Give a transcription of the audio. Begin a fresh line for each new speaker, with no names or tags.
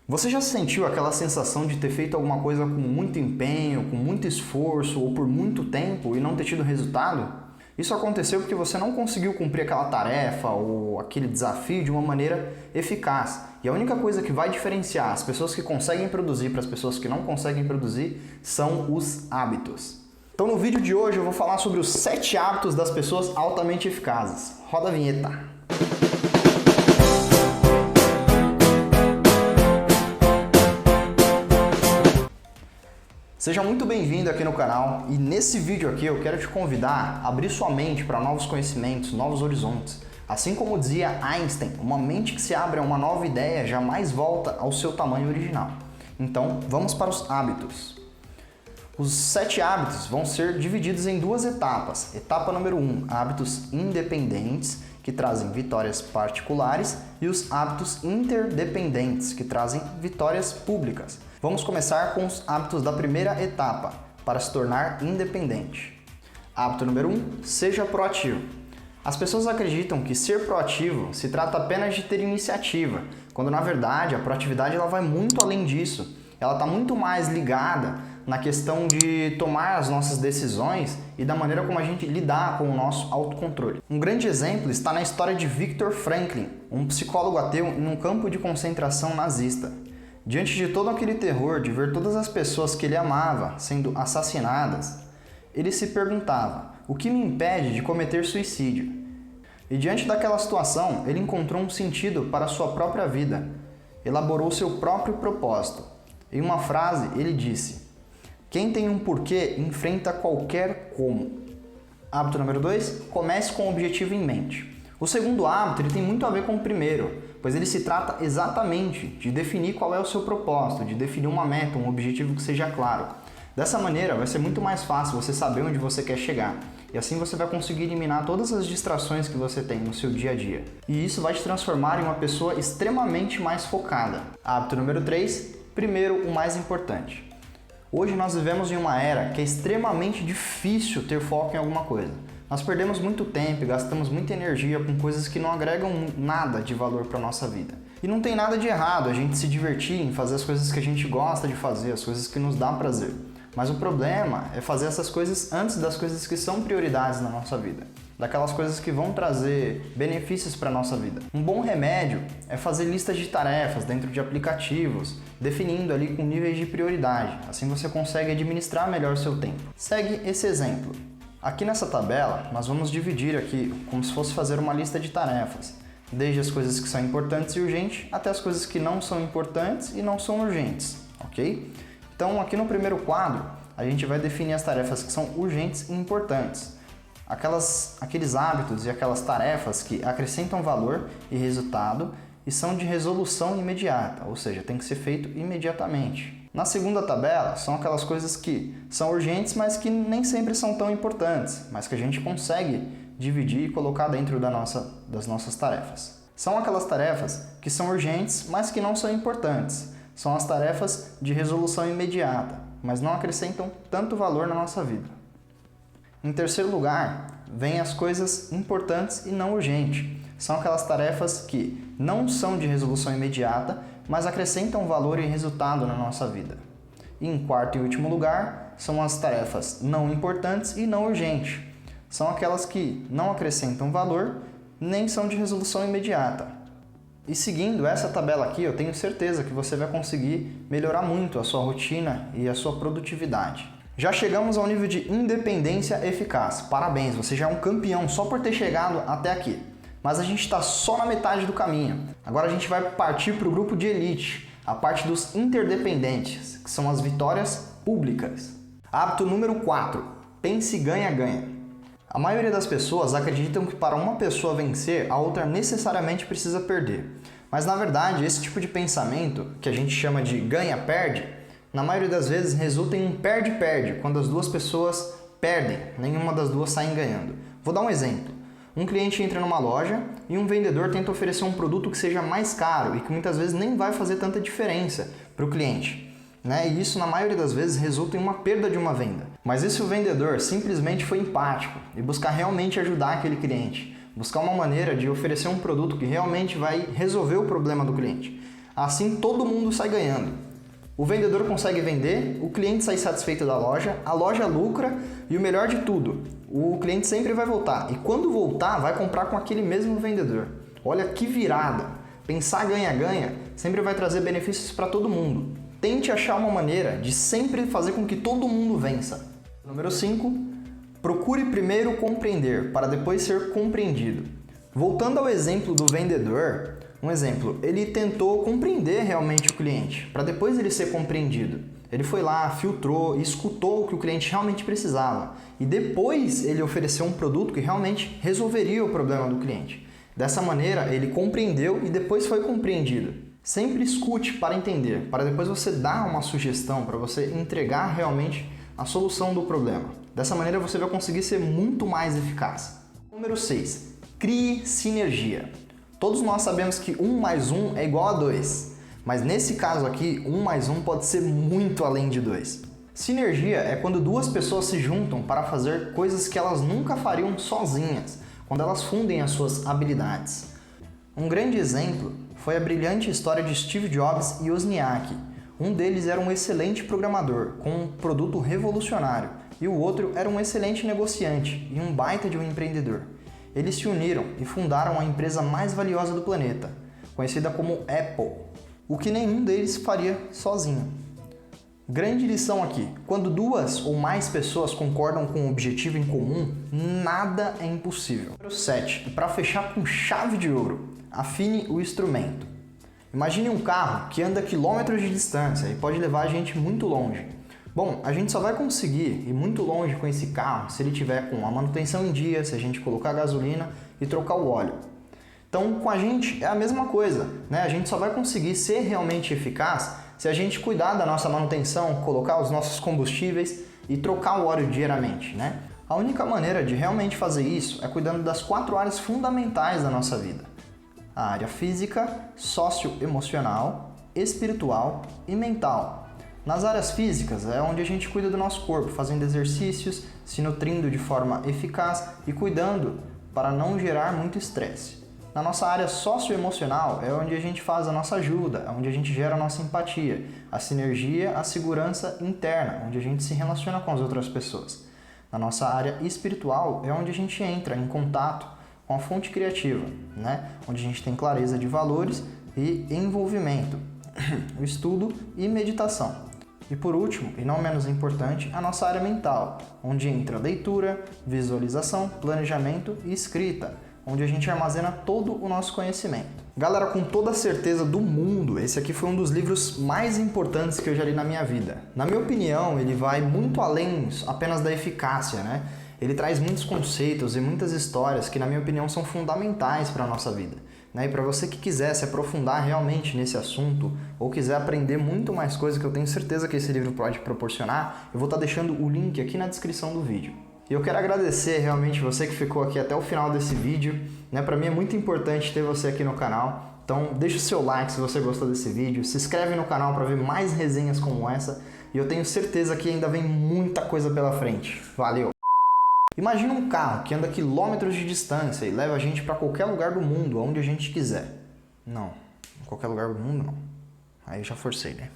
Você já sentiu aquela sensação de ter feito alguma coisa com muito empenho, com muito esforço ou por muito tempo e não ter tido resultado? Isso aconteceu porque você não conseguiu cumprir aquela tarefa ou aquele desafio de uma maneira eficaz. E a única coisa que vai diferenciar as pessoas que conseguem produzir para as pessoas que não conseguem produzir são os hábitos. Então no vídeo de hoje eu vou falar sobre os 7 hábitos das pessoas altamente eficazes. Roda a vinheta! Seja muito bem-vindo aqui no canal e nesse vídeo aqui eu quero te convidar a abrir sua mente para novos conhecimentos, novos horizontes. Assim como dizia Einstein, uma mente que se abre a uma nova ideia jamais volta ao seu tamanho original. Então, vamos para os hábitos. Os 7 hábitos vão ser divididos em 2 etapas. Etapa número 1, hábitos independentes, que trazem vitórias particulares, e os hábitos interdependentes, que trazem vitórias públicas. Vamos começar com os hábitos da primeira etapa, para se tornar independente. Hábito número 1, seja proativo. As pessoas acreditam que ser proativo se trata apenas de ter iniciativa, quando na verdade a proatividade ela vai muito além disso. Ela está muito mais ligada na questão de tomar as nossas decisões e da maneira como a gente lidar com o nosso autocontrole. Um grande exemplo está na história de Viktor Frankl, um psicólogo ateu em um campo de concentração nazista. Diante de todo aquele terror de ver todas as pessoas que ele amava sendo assassinadas, ele se perguntava: o que me impede de cometer suicídio? E diante daquela situação, ele encontrou um sentido para a sua própria vida, elaborou seu próprio propósito. Em uma frase, ele disse: quem tem um porquê enfrenta qualquer como. Hábito número 2, comece com o objetivo em mente. O segundo hábito ele tem muito a ver com o primeiro, pois ele se trata exatamente de definir qual é o seu propósito, de definir uma meta, um objetivo que seja claro. Dessa maneira, vai ser muito mais fácil você saber onde você quer chegar. E assim você vai conseguir eliminar todas as distrações que você tem no seu dia a dia. E isso vai te transformar em uma pessoa extremamente mais focada. Hábito número 3, primeiro o mais importante. Hoje nós vivemos em uma era que é extremamente difícil ter foco em alguma coisa. Nós perdemos muito tempo e gastamos muita energia com coisas que não agregam nada de valor para a nossa vida. E não tem nada de errado a gente se divertir em fazer as coisas que a gente gosta de fazer, as coisas que nos dão prazer. Mas o problema é fazer essas coisas antes das coisas que são prioridades na nossa vida. Daquelas coisas que vão trazer benefícios para a nossa vida. Um bom remédio é fazer listas de tarefas dentro de aplicativos, definindo ali com níveis de prioridade. Assim você consegue administrar melhor o seu tempo. Segue esse exemplo. Aqui nessa tabela, nós vamos dividir aqui como se fosse fazer uma lista de tarefas, desde as coisas que são importantes e urgentes até as coisas que não são importantes e não são urgentes, ok? Então, aqui no primeiro quadro, a gente vai definir as tarefas que são urgentes e importantes. Aqueles hábitos e aquelas tarefas que acrescentam valor e resultado e são de resolução imediata, ou seja, tem que ser feito imediatamente. Na segunda tabela, são aquelas coisas que são urgentes, mas que nem sempre são tão importantes, mas que a gente consegue dividir e colocar dentro das nossas tarefas. São aquelas tarefas que são urgentes, mas que não são importantes. São as tarefas de resolução imediata, mas não acrescentam tanto valor na nossa vida. Em terceiro lugar, vem as coisas importantes e não urgentes. São aquelas tarefas que não são de resolução imediata, mas acrescentam valor e resultado na nossa vida. E em quarto e último lugar, são as tarefas não importantes e não urgentes. São aquelas que não acrescentam valor, nem são de resolução imediata. E seguindo essa tabela aqui, eu tenho certeza que você vai conseguir melhorar muito a sua rotina e a sua produtividade. Já chegamos ao nível de independência eficaz. Parabéns, você já é um campeão só por ter chegado até aqui. Mas a gente está só na metade do caminho. Agora a gente vai partir para o grupo de elite, a parte dos interdependentes, que são as vitórias públicas. Hábito número 4, pense ganha-ganha. A maioria das pessoas acreditam que para uma pessoa vencer, a outra necessariamente precisa perder. Mas na verdade, esse tipo de pensamento, que a gente chama de ganha-perde, na maioria das vezes resulta em um perde-perde, quando as duas pessoas perdem, nenhuma das duas sai ganhando. Vou dar um exemplo. Um cliente entra numa loja e um vendedor tenta oferecer um produto que seja mais caro e que muitas vezes nem vai fazer tanta diferença para o cliente. E isso, na maioria das vezes, resulta em uma perda de uma venda. Mas e se o vendedor simplesmente foi empático e buscar realmente ajudar aquele cliente? Buscar uma maneira de oferecer um produto que realmente vai resolver o problema do cliente? Assim todo mundo sai ganhando. O vendedor consegue vender, o cliente sai satisfeito da loja, a loja lucra e o melhor de tudo, o cliente sempre vai voltar. E quando voltar, vai comprar com aquele mesmo vendedor. Olha que virada! Pensar ganha-ganha sempre vai trazer benefícios para todo mundo. Tente achar uma maneira de sempre fazer com que todo mundo vença. Número 5. Procure primeiro compreender, para depois ser compreendido. Voltando ao exemplo do vendedor, um exemplo, ele tentou compreender realmente o cliente, para depois ele ser compreendido. Ele foi lá, filtrou, escutou o que o cliente realmente precisava e depois ele ofereceu um produto que realmente resolveria o problema do cliente. Dessa maneira, ele compreendeu e depois foi compreendido. Sempre escute para entender, para depois você dar uma sugestão, para você entregar realmente a solução do problema. Dessa maneira você vai conseguir ser muito mais eficaz. Número 6. Crie sinergia. Todos nós sabemos que 1 mais 1 é igual a 2, mas nesse caso aqui, 1 mais 1 pode ser muito além de 2. Sinergia é quando duas pessoas se juntam para fazer coisas que elas nunca fariam sozinhas, quando elas fundem as suas habilidades. Um grande exemplo foi a brilhante história de Steve Jobs e Wozniak. Um deles era um excelente programador, com um produto revolucionário, e o outro era um excelente negociante e um baita de um empreendedor. Eles se uniram e fundaram a empresa mais valiosa do planeta, conhecida como Apple, o que nenhum deles faria sozinho. Grande lição aqui: quando duas ou mais pessoas concordam com um objetivo em comum, nada é impossível. Número 7. E para fechar com chave de ouro, afine o instrumento. Imagine um carro que anda quilômetros de distância e pode levar a gente muito longe. Bom, a gente só vai conseguir ir muito longe com esse carro se ele tiver com a manutenção em dia, se a gente colocar gasolina e trocar o óleo. Então, com a gente é a mesma coisa, né? A gente só vai conseguir ser realmente eficaz se a gente cuidar da nossa manutenção, colocar os nossos combustíveis e trocar o óleo diariamente, né? A única maneira de realmente fazer isso é cuidando das 4 áreas fundamentais da nossa vida: a área física, socioemocional, espiritual e mental. Nas áreas físicas é onde a gente cuida do nosso corpo, fazendo exercícios, se nutrindo de forma eficaz e cuidando para não gerar muito estresse. Na nossa área socioemocional é onde a gente faz a nossa ajuda, é onde a gente gera a nossa empatia, a sinergia, a segurança interna, onde a gente se relaciona com as outras pessoas. Na nossa área espiritual é onde a gente entra em contato com a fonte criativa, né? Onde a gente tem clareza de valores e envolvimento, o estudo e meditação. E por último, e não menos importante, a nossa área mental, onde entra leitura, visualização, planejamento e escrita, onde a gente armazena todo o nosso conhecimento. Galera, com toda a certeza do mundo, esse aqui foi um dos livros mais importantes que eu já li na minha vida. Na minha opinião, ele vai muito além apenas da eficácia, né? Ele traz muitos conceitos e muitas histórias que, na minha opinião, são fundamentais para a nossa vida. E para você que quiser se aprofundar realmente nesse assunto ou quiser aprender muito mais coisas, que eu tenho certeza que esse livro pode proporcionar, eu vou estar deixando o link aqui na descrição do vídeo. E eu quero agradecer realmente você que ficou aqui até o final desse vídeo. Para mim é muito importante ter você aqui no canal, então deixa o seu like se você gostou desse vídeo, se inscreve no canal para ver mais resenhas como essa e eu tenho certeza que ainda vem muita coisa pela frente. Valeu! Imagina um carro que anda quilômetros de distância e leva a gente para qualquer lugar do mundo, onde a gente quiser. Não, em qualquer lugar do mundo não. Aí já forcei, né?